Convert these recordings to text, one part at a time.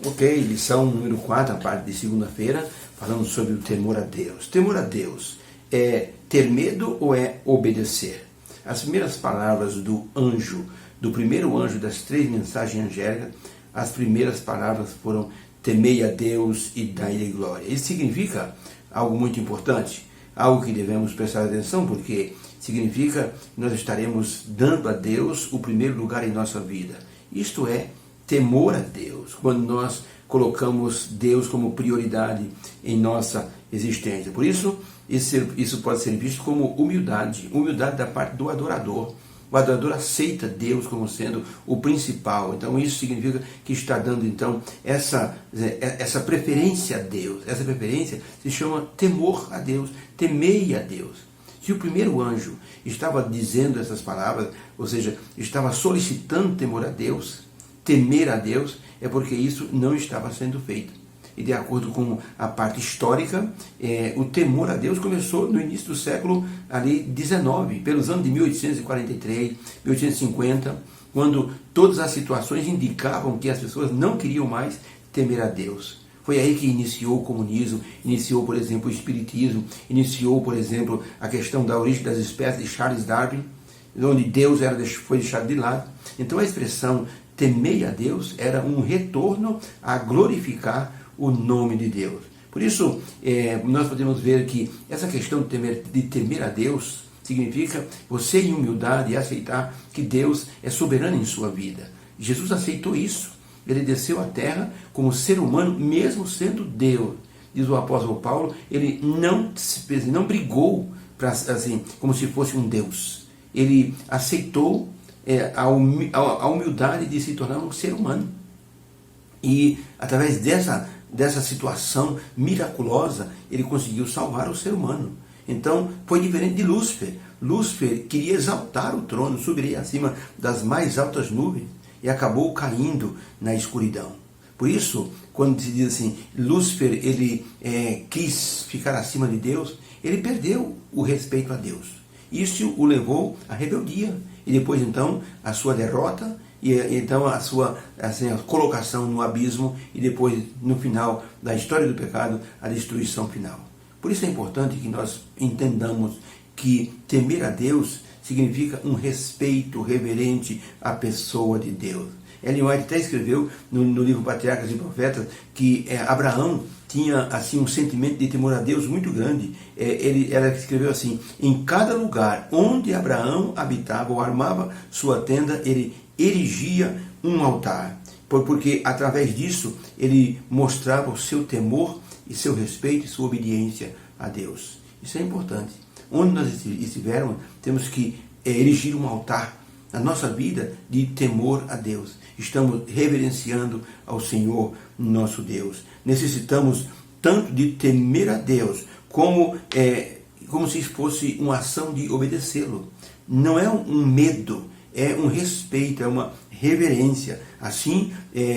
Ok, lição número 4, a parte de segunda-feira, falando sobre o temor a Deus. Temor a Deus é ter medo ou é obedecer? As primeiras palavras do anjo, do primeiro anjo das 3 mensagens angélicas, as primeiras palavras foram: temei a Deus e dai-lhe glória. Isso significa algo muito importante, algo que devemos prestar atenção, porque significa que nós estaremos dando a Deus o primeiro lugar em nossa vida. Isto é temor a Deus, quando nós colocamos Deus como prioridade em nossa existência. Por isso, isso pode ser visto como humildade da parte do adorador. O adorador aceita Deus como sendo o principal. Então isso significa que está dando então essa preferência a Deus. Essa preferência se chama temor a Deus, temei a Deus. Se o primeiro anjo estava dizendo essas palavras, ou seja, estava solicitando temor a Deus, temer a Deus, é porque isso não estava sendo feito. E de acordo com a parte histórica, o temor a Deus começou no início do século XIX, pelos anos de 1843, 1850, quando todas as situações indicavam que as pessoas não queriam mais temer a Deus. Foi aí que iniciou o comunismo, iniciou, por exemplo, o espiritismo, iniciou, por exemplo, a questão da origem das espécies de Charles Darwin, onde Deus foi deixado de lado. Então a expressão temei a Deus era um retorno a glorificar o nome de Deus. Por isso, nós podemos ver que essa questão de temer a Deus significa você, em humildade, aceitar que Deus é soberano em sua vida. Jesus aceitou isso. Ele desceu à terra como ser humano, mesmo sendo Deus. Diz o apóstolo Paulo, ele não brigou assim, como se fosse um Deus. Ele aceitou a humildade de se tornar um ser humano. E através dessa situação miraculosa, ele conseguiu salvar o ser humano. Então, foi diferente de Lúcifer. Lúcifer queria exaltar o trono, subir acima das mais altas nuvens, e acabou caindo na escuridão. Por isso, quando se diz assim, Lúcifer, ele quis ficar acima de Deus, ele perdeu o respeito a Deus. Isso o levou à rebeldia. E depois, então, a sua derrota, e então a sua a colocação no abismo, e depois, no final da história do pecado, a destruição final. Por isso é importante que nós entendamos que temer a Deus significa um respeito reverente à pessoa de Deus. Ellen White até escreveu no livro Patriarcas e Profetas que Abraão tinha assim um sentimento de temor a Deus muito grande. Ela escreveu assim: em cada lugar onde Abraão habitava ou armava sua tenda, ele erigia um altar, porque através disso ele mostrava o seu temor e seu respeito e sua obediência a Deus. Isso é importante. Onde nós estivermos, temos que erigir um altar na nossa vida de temor a Deus. Estamos reverenciando ao Senhor nosso Deus. Necessitamos tanto de temer a Deus, como se fosse uma ação de obedecê-lo. Não é um medo, é um respeito, é uma reverência. Assim,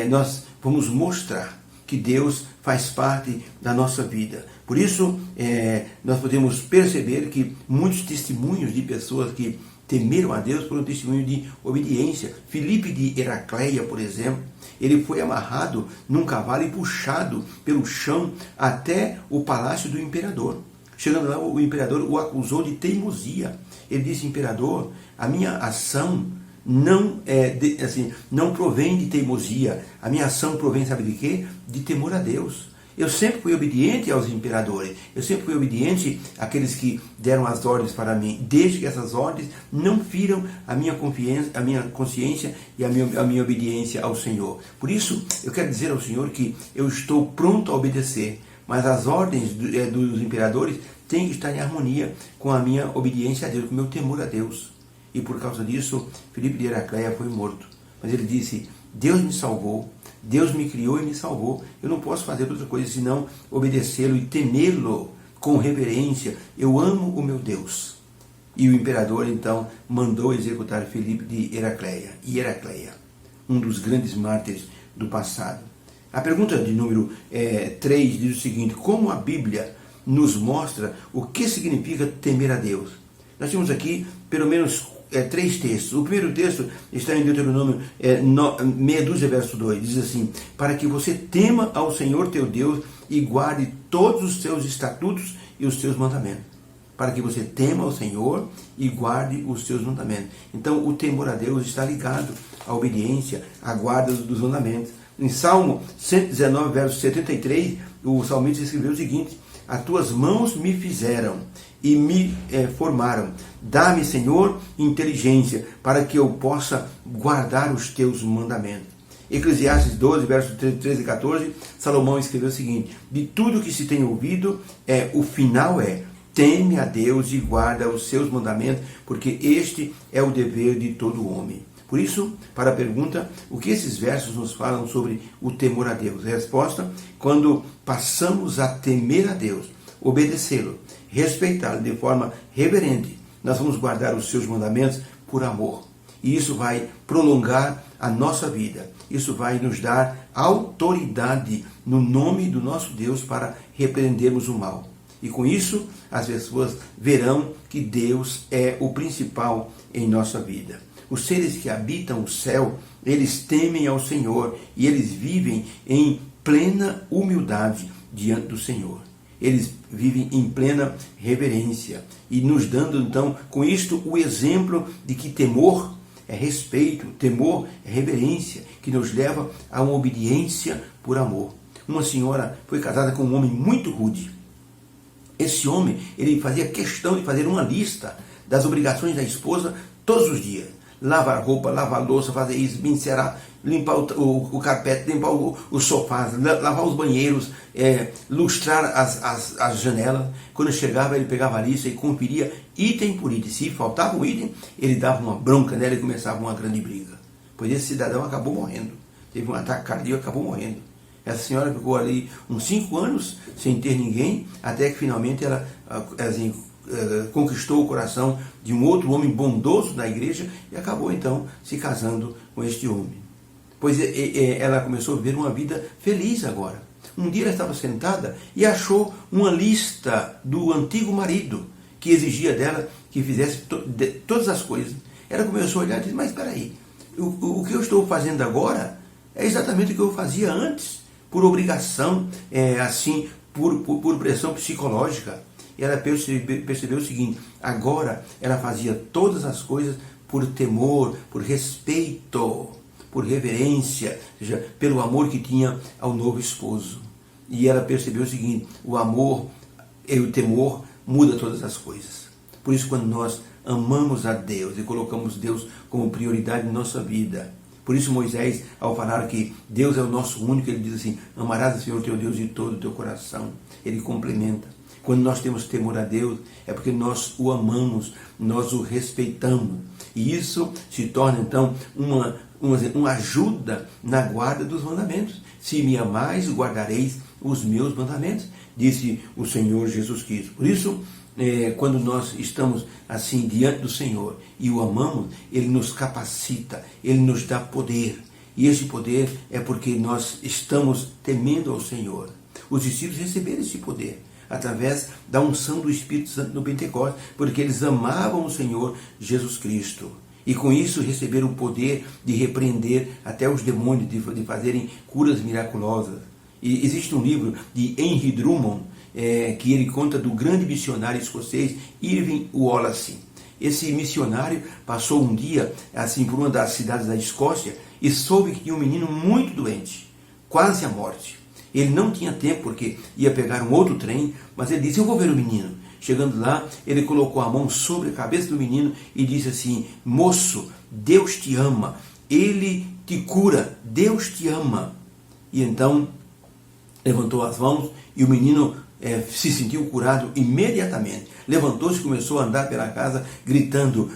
nós vamos mostrar que Deus faz parte da nossa vida. Por isso, nós podemos perceber que muitos testemunhos de pessoas que temeram a Deus foram testemunhos de obediência. Filipe de Heracleia, por exemplo, ele foi amarrado num cavalo e puxado pelo chão até o palácio do imperador. Chegando lá, o imperador o acusou de teimosia. Ele disse: imperador, a minha ação não provém de teimosia. A minha ação provém, sabe de quê? De temor a Deus. Eu sempre fui obediente aos imperadores. Eu sempre fui obediente àqueles que deram as ordens para mim, desde que essas ordens não firam a minha consciência e a minha obediência ao Senhor. Por isso, eu quero dizer ao Senhor que eu estou pronto a obedecer, mas as ordens dos imperadores têm que estar em harmonia com a minha obediência a Deus, com o meu temor a Deus. E por causa disso, Filipe de Heracleia foi morto. Mas ele disse: Deus me salvou, Deus me criou e me salvou. Eu não posso fazer outra coisa senão obedecê-lo e temê-lo com reverência. Eu amo o meu Deus. E o imperador então mandou executar Filipe de Heracleia, um dos grandes mártires do passado. A pergunta de número 3 diz o seguinte: como a Bíblia nos mostra o que significa temer a Deus? Nós temos aqui pelo menos três textos. O primeiro texto está em Deuteronômio meia dúzia, verso 2. Diz assim: para que você tema ao Senhor teu Deus e guarde todos os seus estatutos e os seus mandamentos. Para que você tema ao Senhor e guarde os seus mandamentos. Então, o temor a Deus está ligado à obediência, à guarda dos mandamentos. Em Salmo 119, verso 73, o salmista escreveu o seguinte: as tuas mãos me fizeram e me formaram. Dá-me, Senhor, inteligência, para que eu possa guardar os teus mandamentos. Eclesiastes 12, versos 13 e 14, Salomão escreveu o seguinte: de tudo que se tem ouvido, o final teme a Deus e guarda os seus mandamentos, porque este é o dever de todo homem. Por isso, para a pergunta, o que esses versos nos falam sobre o temor a Deus? A resposta: quando passamos a temer a Deus, obedecê-lo, respeitá-lo de forma reverente, nós vamos guardar os seus mandamentos por amor. E isso vai prolongar a nossa vida. Isso vai nos dar autoridade no nome do nosso Deus para repreendermos o mal. E com isso, as pessoas verão que Deus é o principal em nossa vida. Os seres que habitam o céu, eles temem ao Senhor e eles vivem em plena humildade diante do Senhor. Eles vivem em plena reverência e nos dando, então, com isto, o exemplo de que temor é respeito, temor é reverência, que nos leva a uma obediência por amor. Uma senhora foi casada com um homem muito rude. Esse homem, ele fazia questão de fazer uma lista das obrigações da esposa todos os dias. Lavar roupa, lavar louça, fazer isso, encerar, limpar o carpete, limpar os sofás, lavar os banheiros, lustrar as janelas. Quando chegava, ele pegava a lista e conferia item por item. Se faltava um item, ele dava uma bronca nela e começava uma grande briga. Pois esse cidadão acabou morrendo. Teve um ataque cardíaco e acabou morrendo. Essa senhora ficou ali uns 5 anos sem ter ninguém, até que finalmente ela conquistou o coração de um outro homem bondoso da igreja e acabou então se casando com este homem. Pois ela começou a viver uma vida feliz agora. Um dia ela estava sentada e achou uma lista do antigo marido que exigia dela que fizesse todas as coisas. Ela começou a olhar e disse: mas espera aí, o que eu estou fazendo agora é exatamente o que eu fazia antes, por obrigação, por pressão psicológica. E ela percebeu o seguinte: agora ela fazia todas as coisas por temor, por respeito, por reverência, ou seja, pelo amor que tinha ao novo esposo. E ela percebeu o seguinte: o amor e o temor muda todas as coisas. Por isso, quando nós amamos a Deus e colocamos Deus como prioridade em nossa vida, por isso Moisés, ao falar que Deus é o nosso único, ele diz assim: amarás o Senhor teu Deus de todo o teu coração. Ele complementa: quando nós temos temor a Deus, é porque nós o amamos, nós o respeitamos. E isso se torna então uma ajuda na guarda dos mandamentos. Se me amais, guardareis os meus mandamentos, disse o Senhor Jesus Cristo. Por isso, quando nós estamos assim diante do Senhor e o amamos, Ele nos capacita, Ele nos dá poder. E esse poder é porque nós estamos temendo ao Senhor. Os discípulos receberam esse poder através da unção do Espírito Santo no Pentecostes, porque eles amavam o Senhor Jesus Cristo. E com isso receberam o poder de repreender até os demônios, de fazerem curas miraculosas. E existe um livro de Henry Drummond, que ele conta do grande missionário escocês Irving Wallace. Esse missionário passou um dia assim por uma das cidades da Escócia e soube que tinha um menino muito doente, quase à morte. Ele não tinha tempo porque ia pegar um outro trem, mas ele disse: eu vou ver o menino. Chegando lá, ele colocou a mão sobre a cabeça do menino e disse assim: moço, Deus te ama, Ele te cura, Deus te ama. E então levantou as mãos e o menino se sentiu curado imediatamente. Levantou-se e começou a andar pela casa gritando: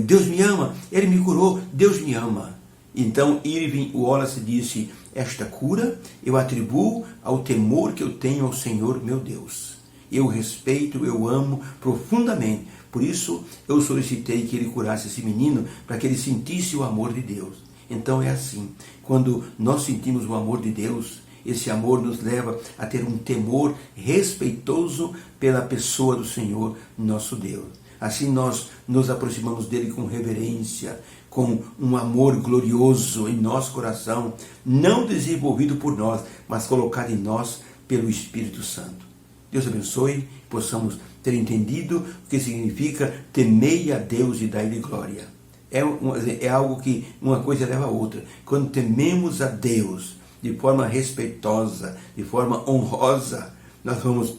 Deus me ama, Ele me curou, Deus me ama. Então Irving Wallace disse: esta cura eu atribuo ao temor que eu tenho ao Senhor meu Deus. Eu respeito, eu amo profundamente. Por isso eu solicitei que ele curasse esse menino para que ele sentisse o amor de Deus. Então é assim, quando nós sentimos o amor de Deus, esse amor nos leva a ter um temor respeitoso pela pessoa do Senhor nosso Deus. Assim nós nos aproximamos dele com reverência, com um amor glorioso em nosso coração, não desenvolvido por nós, mas colocado em nós pelo Espírito Santo. Deus abençoe, possamos ter entendido o que significa temei a Deus e dai-lhe glória. É algo que uma coisa leva a outra. Quando tememos a Deus de forma respeitosa, de forma honrosa, nós vamos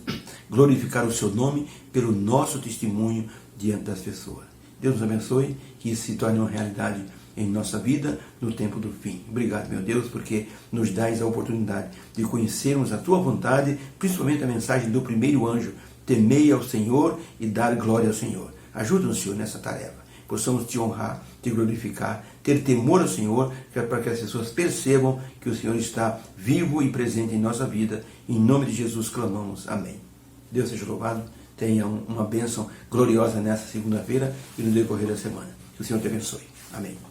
glorificar o seu nome pelo nosso testemunho diante das pessoas. Deus nos abençoe, que isso se torne uma realidade em nossa vida no tempo do fim. Obrigado, meu Deus, porque nos dás a oportunidade de conhecermos a tua vontade, principalmente a mensagem do primeiro anjo: temei ao Senhor e dar glória ao Senhor. Ajuda-nos, Senhor, nessa tarefa. Possamos te honrar, te glorificar, ter temor ao Senhor, para que as pessoas percebam que o Senhor está vivo e presente em nossa vida. Em nome de Jesus clamamos. Amém. Deus seja louvado. Tenha uma bênção gloriosa nessa segunda-feira e no decorrer da semana. Que o Senhor te abençoe. Amém.